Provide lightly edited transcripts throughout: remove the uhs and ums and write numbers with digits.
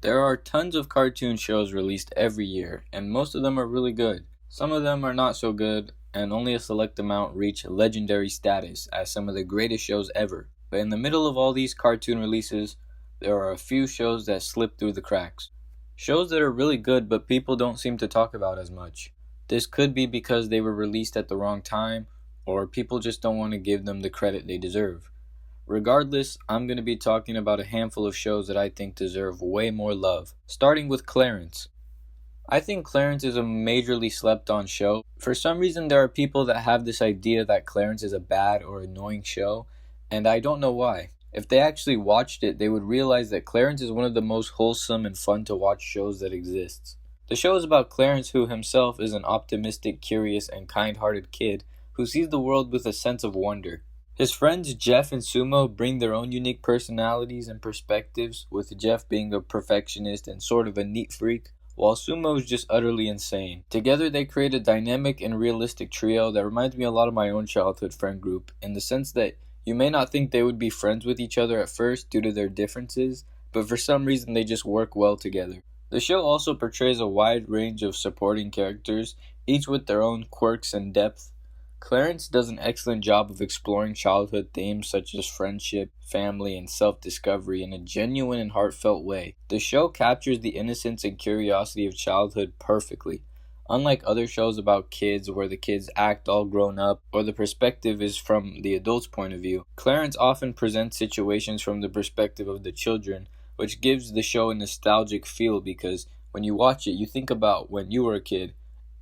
There are tons of cartoon shows released every year, and most of them are really good. Some of them are not so good, and only a select amount reach legendary status as some of the greatest shows ever. But in the middle of all these cartoon releases, there are a few shows that slip through the cracks. Shows that are really good but people don't seem to talk about as much. This could be because they were released at the wrong time, or people just don't want to give them the credit they deserve. Regardless, I'm going to be talking about a handful of shows that I think deserve way more love, starting with Clarence. I think Clarence is a majorly slept on show. For some reason, there are people that have this idea that Clarence is a bad or annoying show, and I don't know why. If they actually watched it, they would realize that Clarence is one of the most wholesome and fun to watch shows that exists. The show is about Clarence, who himself is an optimistic, curious, and kind-hearted kid who sees the world with a sense of wonder. His friends Jeff and Sumo bring their own unique personalities and perspectives, with Jeff being a perfectionist and sort of a neat freak, while Sumo is just utterly insane. Together they create a dynamic and realistic trio that reminds me a lot of my own childhood friend group, in the sense that you may not think they would be friends with each other at first due to their differences, but for some reason they just work well together. The show also portrays a wide range of supporting characters, each with their own quirks and depth. Clarence does an excellent job of exploring childhood themes such as friendship, family, and self-discovery in a genuine and heartfelt way. The show captures the innocence and curiosity of childhood perfectly. Unlike other shows about kids where the kids act all grown up or the perspective is from the adult's point of view, Clarence often presents situations from the perspective of the children, which gives the show a nostalgic feel because when you watch it, you think about when you were a kid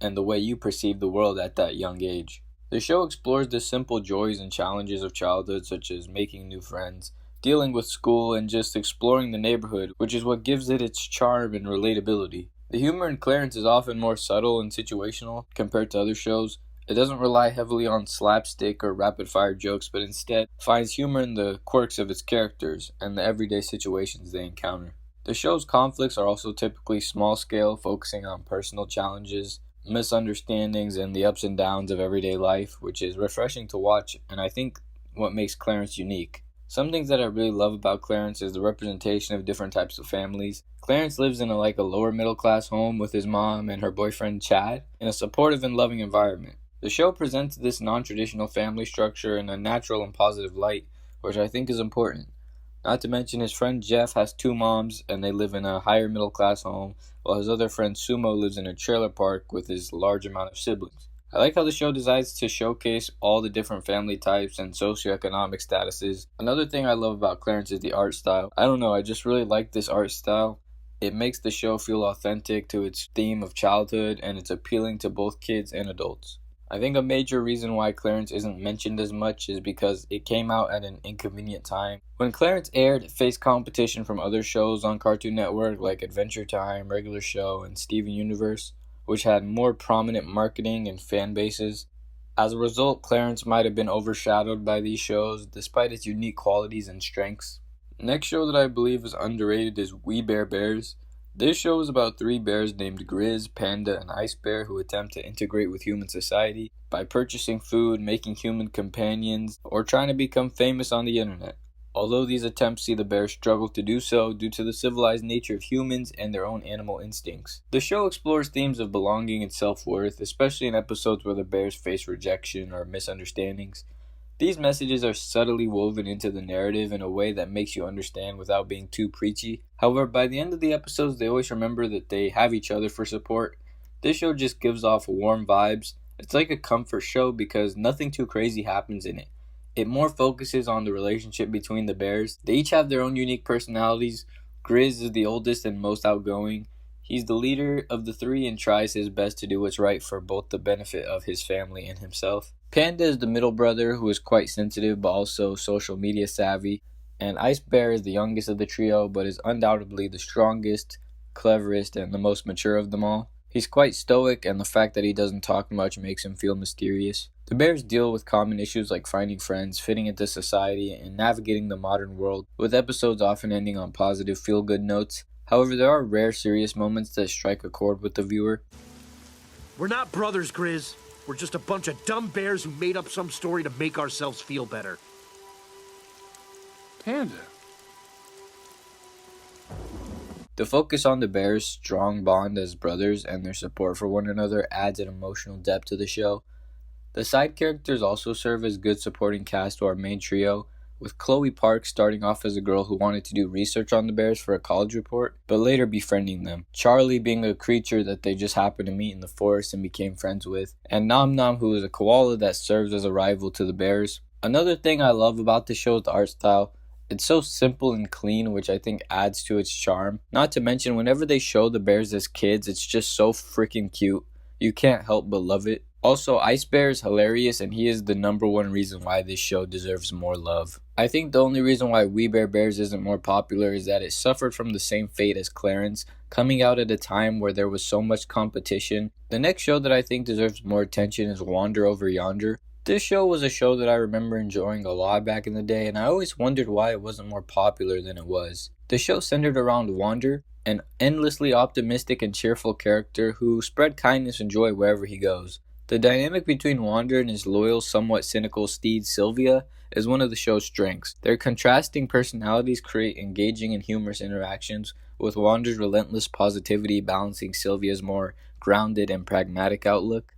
and the way you perceived the world at that young age. The show explores the simple joys and challenges of childhood, such as making new friends, dealing with school, and just exploring the neighborhood, which is what gives it its charm and relatability. The humor in Clarence is often more subtle and situational compared to other shows. It doesn't rely heavily on slapstick or rapid-fire jokes, but instead finds humor in the quirks of its characters and the everyday situations they encounter. The show's conflicts are also typically small-scale, focusing on personal challenges, misunderstandings, and the ups and downs of everyday life, which is refreshing to watch, and I think what makes Clarence unique. Some things that I really love about Clarence is the representation of different types of families. Clarence lives in a lower middle class home with his mom and her boyfriend Chad in a supportive and loving environment. The show presents this non-traditional family structure in a natural and positive light, which I think is important. Not to mention his friend Jeff has two moms and they live in a higher middle class home, while his other friend Sumo lives in a trailer park with his large amount of siblings. I like how the show decides to showcase all the different family types and socioeconomic statuses. Another thing I love about Clarence is the art style. I don't know, I just really like this art style. It makes the show feel authentic to its theme of childhood, and it's appealing to both kids and adults. I think a major reason why Clarence isn't mentioned as much is because it came out at an inconvenient time. When Clarence aired, it faced competition from other shows on Cartoon Network like Adventure Time, Regular Show, and Steven Universe, which had more prominent marketing and fan bases. As a result, Clarence might have been overshadowed by these shows, despite its unique qualities and strengths. Next show that I believe is underrated is We Bare Bears. This show is about three bears named Grizz, Panda, and Ice Bear who attempt to integrate with human society by purchasing food, making human companions, or trying to become famous on the internet. Although these attempts see the bears struggle to do so due to the civilized nature of humans and their own animal instincts. The show explores themes of belonging and self-worth, especially in episodes where the bears face rejection or misunderstandings. These messages are subtly woven into the narrative in a way that makes you understand without being too preachy. However, by the end of the episodes, they always remember that they have each other for support. This show just gives off warm vibes. It's like a comfort show because nothing too crazy happens in it. It more focuses on the relationship between the bears. They each have their own unique personalities. Grizz is the oldest and most outgoing. He's the leader of the three and tries his best to do what's right for both the benefit of his family and himself. Panda is the middle brother who is quite sensitive but also social media savvy. And Ice Bear is the youngest of the trio but is undoubtedly the strongest, cleverest, and the most mature of them all. He's quite stoic, and the fact that he doesn't talk much makes him feel mysterious. The bears deal with common issues like finding friends, fitting into society, and navigating the modern world, with episodes often ending on positive feel-good notes. However, there are rare serious moments that strike a chord with the viewer. We're not brothers, Grizz. We're just a bunch of dumb bears who made up some story to make ourselves feel better. Panda. The focus on the Bears' strong bond as brothers and their support for one another adds an emotional depth to the show. The side characters also serve as good supporting cast to our main trio, with Chloe Parks starting off as a girl who wanted to do research on the Bears for a college report, but later befriending them. Charlie being a creature that they just happened to meet in the forest and became friends with, and Nom Nom, who is a koala that serves as a rival to the Bears. Another thing I love about the show is the art style. It's so simple and clean, which I think adds to its charm. Not to mention, whenever they show the Bears as kids, it's just so freaking cute. You can't help but love it. Also, Ice Bear is hilarious, and he is the number one reason why this show deserves more love. I think the only reason why We Bare Bears isn't more popular is that it suffered from the same fate as Clarence, coming out at a time where there was so much competition. The next show that I think deserves more attention is Wander Over Yonder. This show was a show that I remember enjoying a lot back in the day, and I always wondered why it wasn't more popular than it was. The show centered around Wander, an endlessly optimistic and cheerful character who spread kindness and joy wherever he goes. The dynamic between Wander and his loyal, somewhat cynical steed Sylvia is one of the show's strengths. Their contrasting personalities create engaging and humorous interactions, with Wander's relentless positivity balancing Sylvia's more grounded and pragmatic outlook.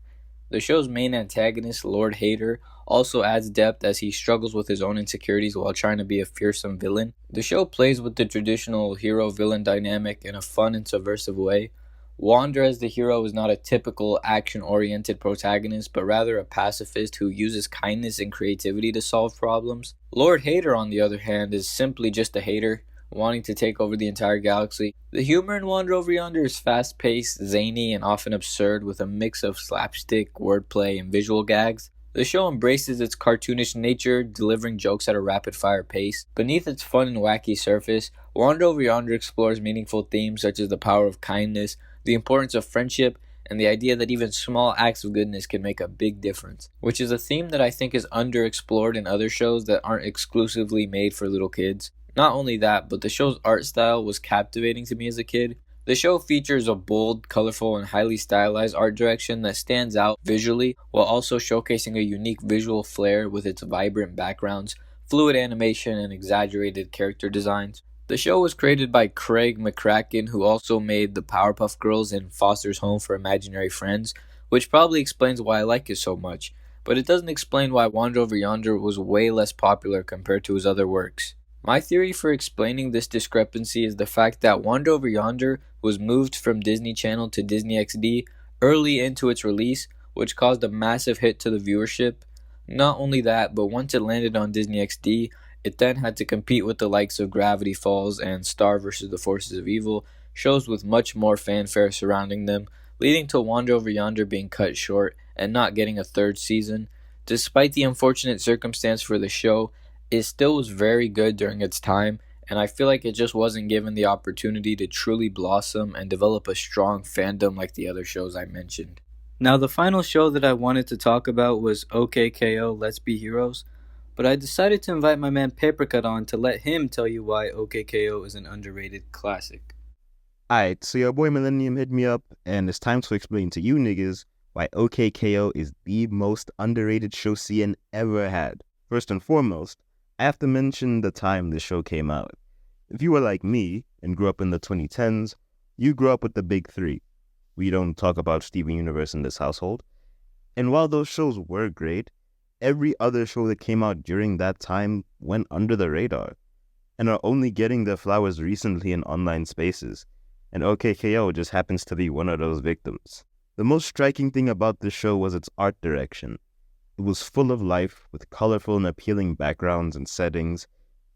The show's main antagonist, Lord Hater, also adds depth as he struggles with his own insecurities while trying to be a fearsome villain. The show plays with the traditional hero-villain dynamic in a fun and subversive way. Wander as the hero is not a typical action-oriented protagonist, but rather a pacifist who uses kindness and creativity to solve problems. Lord Hater, on the other hand, is simply just a hater, wanting to take over the entire galaxy. The humor in Wander Over Yonder is fast-paced, zany, and often absurd, with a mix of slapstick, wordplay, and visual gags. The show embraces its cartoonish nature, delivering jokes at a rapid-fire pace. Beneath its fun and wacky surface, Wander Over Yonder explores meaningful themes such as the power of kindness, the importance of friendship, and the idea that even small acts of goodness can make a big difference, which is a theme that I think is underexplored in other shows that aren't exclusively made for little kids. Not only that, but the show's art style was captivating to me as a kid. The show features a bold, colorful, and highly stylized art direction that stands out visually, while also showcasing a unique visual flair with its vibrant backgrounds, fluid animation, and exaggerated character designs. The show was created by Craig McCracken, who also made the Powerpuff Girls and Foster's Home for Imaginary Friends, which probably explains why I like it so much, but it doesn't explain why Wander Over Yonder was way less popular compared to his other works. My theory for explaining this discrepancy is the fact that Wander Over Yonder was moved from Disney Channel to Disney XD early into its release, which caused a massive hit to the viewership. Not only that, but once it landed on Disney XD, it then had to compete with the likes of Gravity Falls and Star vs. the Forces of Evil, shows with much more fanfare surrounding them, leading to Wander Over Yonder being cut short and not getting a third season. Despite the unfortunate circumstance for the show, it still was very good during its time, and I feel like it just wasn't given the opportunity to truly blossom and develop a strong fandom like the other shows I mentioned. Now, the final show that I wanted to talk about was OKKO Let's Be Heroes, but I decided to invite my man Papercut on to let him tell you why OKKO is an underrated classic. Alright, so your boy Millennium hit me up, and it's time to explain to you niggas why OKKO is the most underrated show CN ever had. First and foremost, I have to mention the time the show came out. If you were like me and grew up in the 2010s, you grew up with the big three. We don't talk about Steven Universe in this household. And while those shows were great, every other show that came out during that time went under the radar and are only getting their flowers recently in online spaces, and OKKO just happens to be one of those victims. The most striking thing about this show was its art direction. It was full of life, with colorful and appealing backgrounds and settings,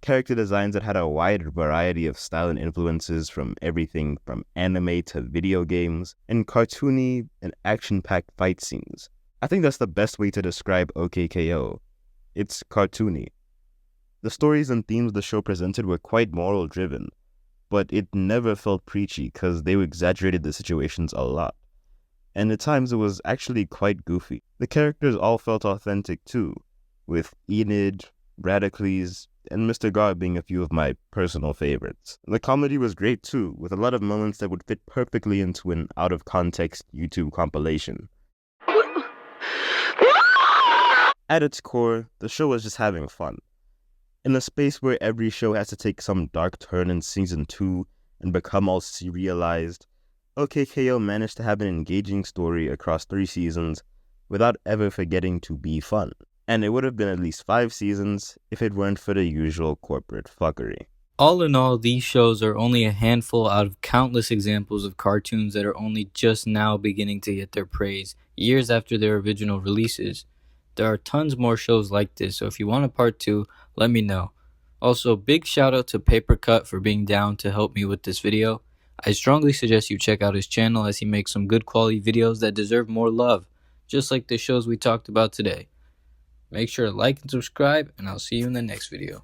character designs that had a wide variety of style and influences from everything from anime to video games, and cartoony and action-packed fight scenes. I think that's the best way to describe OKKO. It's cartoony. The stories and themes the show presented were quite moral-driven, but it never felt preachy because they exaggerated the situations a lot. And at times it was actually quite goofy. The characters all felt authentic too, with Enid, Radicles, and Mr. God being a few of my personal favorites. The comedy was great too, with a lot of moments that would fit perfectly into an out-of-context YouTube compilation. At its core, the show was just having fun. In a space where every show has to take some dark turn in Season 2, and become all serialized, OKKO managed to have an engaging story across 3 seasons without ever forgetting to be fun. And it would have been at least 5 seasons if it weren't for the usual corporate fuckery. All in all, these shows are only a handful out of countless examples of cartoons that are only just now beginning to get their praise, years after their original releases. There are tons more shows like this, so if you want a part 2, let me know. Also, big shout out to Papercut for being down to help me with this video. I strongly suggest you check out his channel as he makes some good quality videos that deserve more love, just like the shows we talked about today. Make sure to like and subscribe, and I'll see you in the next video.